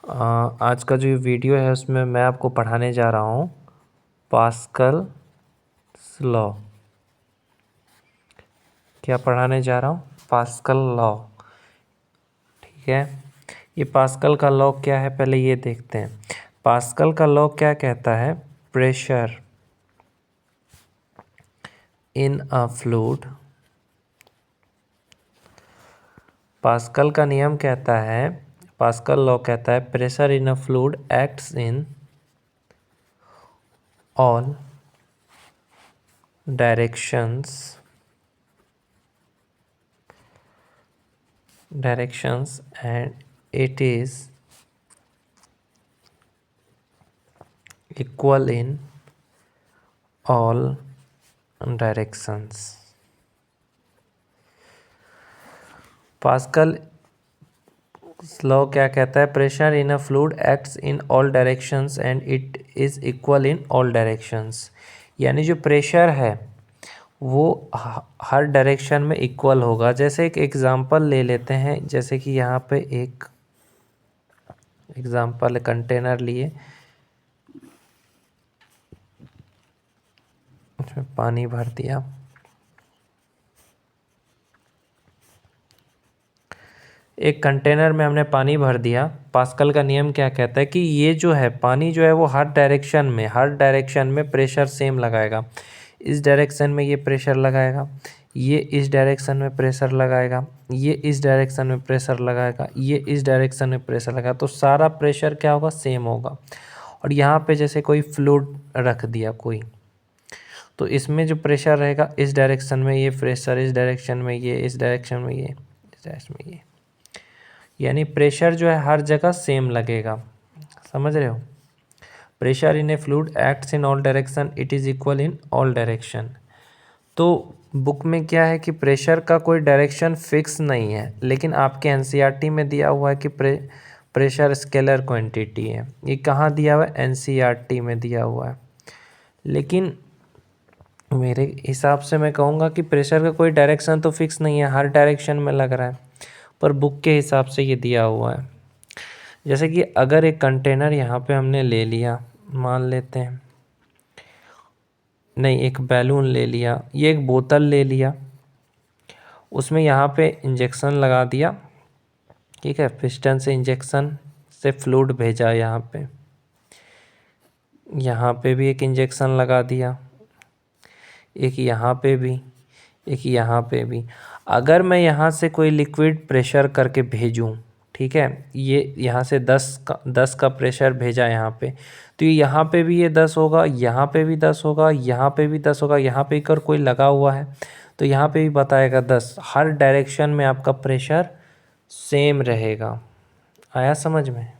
आज का जो वीडियो है उसमें मैं आपको पढ़ाने जा रहा हूँ पास्कल्स लॉ। क्या पढ़ाने जा रहा हूँ? Pascal law. ठीक है, ये पास्कल का लॉ क्या है पहले ये देखते हैं। पास्कल का लॉ क्या कहता है? Pressure in a fluid. Pascal का नियम कहता है, पास्कल लॉ कहता है pressure in a fluid acts in all directions and it is equal in all directions. Pascal law क्या कहता है? Pressure in a fluid acts in all directions and it is equal in all directions. यानी जो pressure है वो हर direction में equal होगा। जैसे एक एग्जांपल ले लेते हैं, जैसे कि यहाँ पे एक एग्जांपल कंटेनर लिए, उसमें पानी भर दिया। एक कंटेनर में हमने पानी भर दिया। पास्कल का नियम क्या कहता है कि ये जो है पानी जो है वो हर डायरेक्शन में प्रेशर सेम लगाएगा। इस डायरेक्शन में ये प्रेशर लगाएगा, ये इस डायरेक्शन में प्रेशर लगाएगा, ये इस डायरेक्शन में प्रेशर लगाएगा, ये इस डायरेक्शन में प्रेशर लगाएगा। तो सारा प्रेशर क्या होगा? सेम होगा। और यहाँ पे जैसे कोई फ्लूइड रख दिया कोई, तो इसमें जो प्रेशर रहेगा इस डायरेक्शन में ये प्रेशर, इस डायरेक्शन में ये, इस डायरेक्शन में ये, इस डायरेक्शन में ये, यानी प्रेशर जो है हर जगह सेम लगेगा। समझ रहे हो? Pressure in A fluid acts in all direction, it is equal in all direction. तो बुक में क्या है कि प्रेशर का कोई डायरेक्शन फिक्स नहीं है, लेकिन आपके एनसीईआरटी में दिया हुआ है कि प्रेशर स्केलर क्वांटिटी है। ये कहाँ दिया हुआ है? एनसीईआरटी में दिया हुआ है। लेकिन मेरे हिसाब से मैं कहूँगा कि प्रेशर का कोई डायरेक्शन तो फिक्स नहीं है, हर डायरेक्शन में लग रहा है, पर बुक के हिसाब से ये दिया हुआ है। जैसे कि अगर एक कंटेनर यहाँ पे हमने ले लिया, मान लेते हैं, नहीं एक बैलून ले लिया, ये एक बोतल ले लिया, उसमें यहाँ पे इंजेक्शन लगा दिया। ठीक है, पिस्टन से इंजेक्शन से फ्लूइड भेजा यहाँ पे भी एक इंजेक्शन लगा दिया, एक यहाँ पे भी, एक यहाँ पे भी। अगर मैं यहाँ से कोई लिक्विड प्रेशर करके भेजूँ, ठीक है, ये यहाँ से 10 का प्रेशर भेजा यहाँ पे, तो ये यहाँ पे भी ये 10 होगा, यहाँ पे भी 10 होगा, यहाँ पे भी 10 होगा, यहाँ पे कर कोई लगा हुआ है तो यहाँ पे भी बताएगा 10। हर डायरेक्शन में आपका प्रेशर सेम रहेगा। आया समझ में?